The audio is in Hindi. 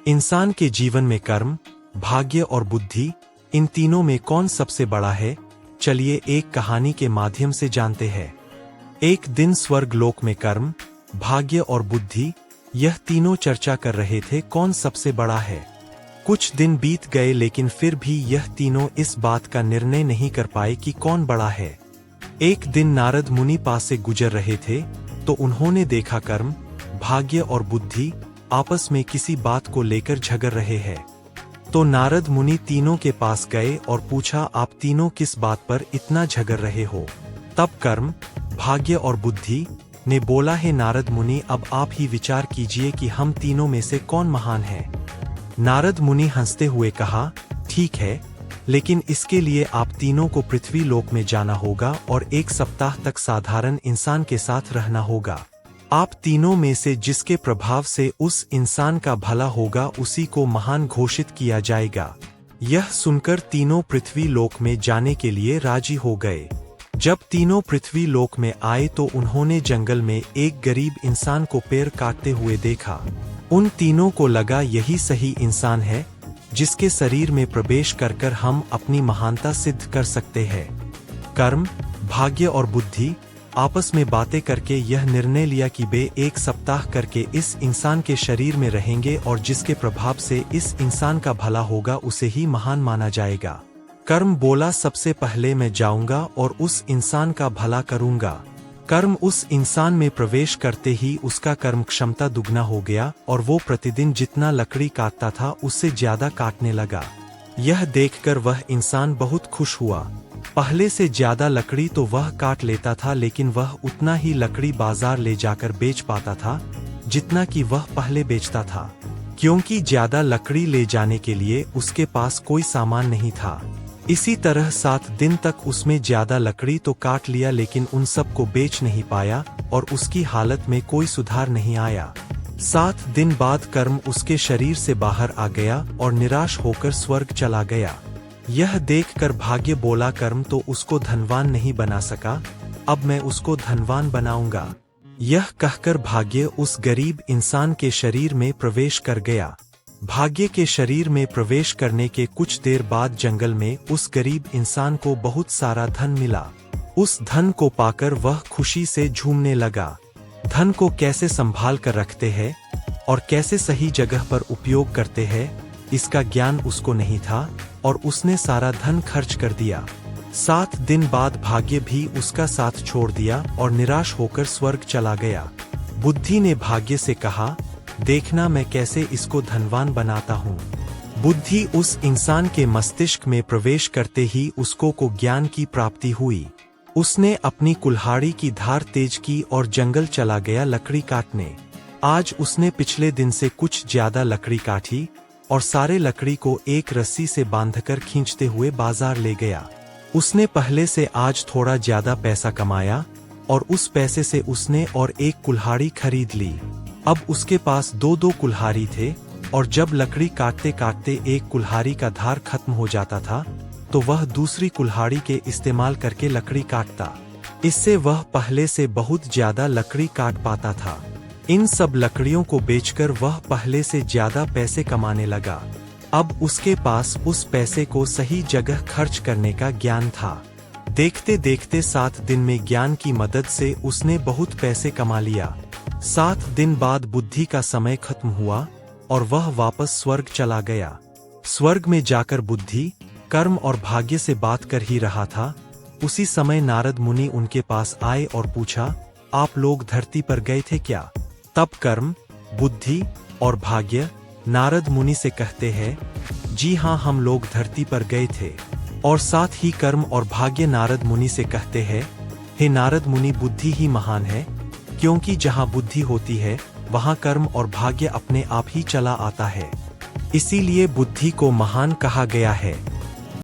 इंसान के जीवन में कर्म, भाग्य और बुद्धि, इन तीनों में कौन सबसे बड़ा है? चलिए एक कहानी के माध्यम से जानते हैं। एक दिन स्वर्ग लोक में कर्म, भाग्य और बुद्धि, यह तीनों चर्चा कर रहे थे कौन सबसे बड़ा है। कुछ दिन बीत गए लेकिन फिर भी यह तीनों इस बात का निर्णय नहीं कर पाए कि कौन बड़ा है। एक दिन नारद मुनि पास से गुजर रहे थे तो उन्होंने देखा कर्म, भाग्य और बुद्धि आपस में किसी बात को लेकर झगड़ रहे हैं। तो नारद मुनि तीनों के पास गए और पूछा, आप तीनों किस बात पर इतना झगड़ रहे हो? तब कर्म, भाग्य और बुद्धि ने बोला, है नारद मुनि, अब आप ही विचार कीजिए कि हम तीनों में से कौन महान है। नारद मुनि हंसते हुए कहा, ठीक है, लेकिन इसके लिए आप तीनों को पृथ्वी लोक में जाना होगा और एक सप्ताह तक साधारण इंसान के साथ रहना होगा। आप तीनों में से जिसके प्रभाव से उस इंसान का भला होगा उसी को महान घोषित किया जाएगा। यह सुनकर तीनों पृथ्वी लोक में जाने के लिए राजी हो गए। जब तीनों पृथ्वी लोक में आए तो उन्होंने जंगल में एक गरीब इंसान को पैर काटते हुए देखा। उन तीनों को लगा यही सही इंसान है जिसके शरीर में प्रवेश कर हम अपनी महानता सिद्ध कर सकते हैं। कर्म, भाग्य और बुद्धि आपस में बातें करके यह निर्णय लिया कि वे एक सप्ताह करके इस इंसान के शरीर में रहेंगे और जिसके प्रभाव से इस इंसान का भला होगा उसे ही महान माना जाएगा। कर्म बोला, सबसे पहले मैं जाऊंगा और उस इंसान का भला करूंगा। कर्म उस इंसान में प्रवेश करते ही उसका कर्म क्षमता दुगना हो गया और वो प्रतिदिन जितना लकड़ी काटता था उससे ज्यादा काटने लगा। यह देखकर वह इंसान बहुत खुश हुआ। पहले से ज्यादा लकड़ी तो वह काट लेता था लेकिन वह उतना ही लकड़ी बाजार ले जाकर बेच पाता था जितना कि वह पहले बेचता था, क्योंकि ज्यादा लकड़ी ले जाने के लिए उसके पास कोई सामान नहीं था। इसी तरह 7 दिन तक उसमें ज्यादा लकड़ी तो काट लिया लेकिन उन सब को बेच नहीं पाया और उसकी हालत में कोई सुधार नहीं आया। 7 दिन बाद कर्म उसके शरीर से बाहर आ गया और निराश होकर स्वर्ग चला गया। यह देखकर भाग्य बोला, कर्म तो उसको धनवान नहीं बना सका, अब मैं उसको धनवान बनाऊंगा। यह कहकर भाग्य उस गरीब इंसान के शरीर में प्रवेश कर गया। भाग्य के शरीर में प्रवेश करने के कुछ देर बाद जंगल में उस गरीब इंसान को बहुत सारा धन मिला। उस धन को पाकर वह खुशी से झूमने लगा। धन को कैसे संभाल कर रखते हैं और कैसे सही जगह पर उपयोग करते हैं, इसका ज्ञान उसको नहीं था और उसने सारा धन खर्च कर दिया। 7 दिन बाद भाग्य भी उसका साथ छोड़ दिया और निराश होकर स्वर्ग चला गया। बुद्धि ने भाग्य से कहा, देखना मैं कैसे इसको धनवान बनाता हूँ। बुद्धि उस इंसान के मस्तिष्क में प्रवेश करते ही उसको को ज्ञान की प्राप्ति हुई। उसने अपनी कुल्हाड़ी की धार तेज की और जंगल चला गया लकड़ी काटने। आज उसने पिछले दिन से कुछ ज्यादा लकड़ी काटी और सारे लकड़ी को एक रस्सी से बांधकर खींचते हुए बाजार ले गया। उसने पहले से आज थोड़ा ज्यादा पैसा कमाया और उस पैसे से उसने और एक कुल्हाड़ी खरीद ली। अब उसके पास 2-2 कुल्हाड़ी थे और जब लकड़ी काटते काटते एक कुल्हाड़ी का धार खत्म हो जाता था तो वह दूसरी कुल्हाड़ी के इस्तेमाल करके लकड़ी काटता। इससे वह पहले से बहुत ज्यादा लकड़ी काट पाता था। इन सब लकड़ियों को बेचकर वह पहले से ज्यादा पैसे कमाने लगा। अब उसके पास उस पैसे को सही जगह खर्च करने का ज्ञान था। देखते देखते 7 दिन में ज्ञान की मदद से उसने बहुत पैसे कमा लिया। 7 दिन बाद बुद्धि का समय खत्म हुआ और वह वापस स्वर्ग चला गया। स्वर्ग में जाकर बुद्धि, कर्म और भाग्य से बात कर ही रहा था। उसी समय नारद मुनि उनके पास आए और पूछा, आप लोग धरती पर गए थे क्या? तब कर्म, बुद्धि और भाग्य नारद मुनि से कहते हैं, जी हाँ, हम लोग धरती पर गए थे। और साथ ही कर्म और भाग्य नारद मुनि से कहते हैं, हे नारद मुनि, बुद्धि ही महान है, क्योंकि जहाँ बुद्धि होती है वहाँ कर्म और भाग्य अपने आप ही चला आता है। इसीलिए बुद्धि को महान कहा गया है।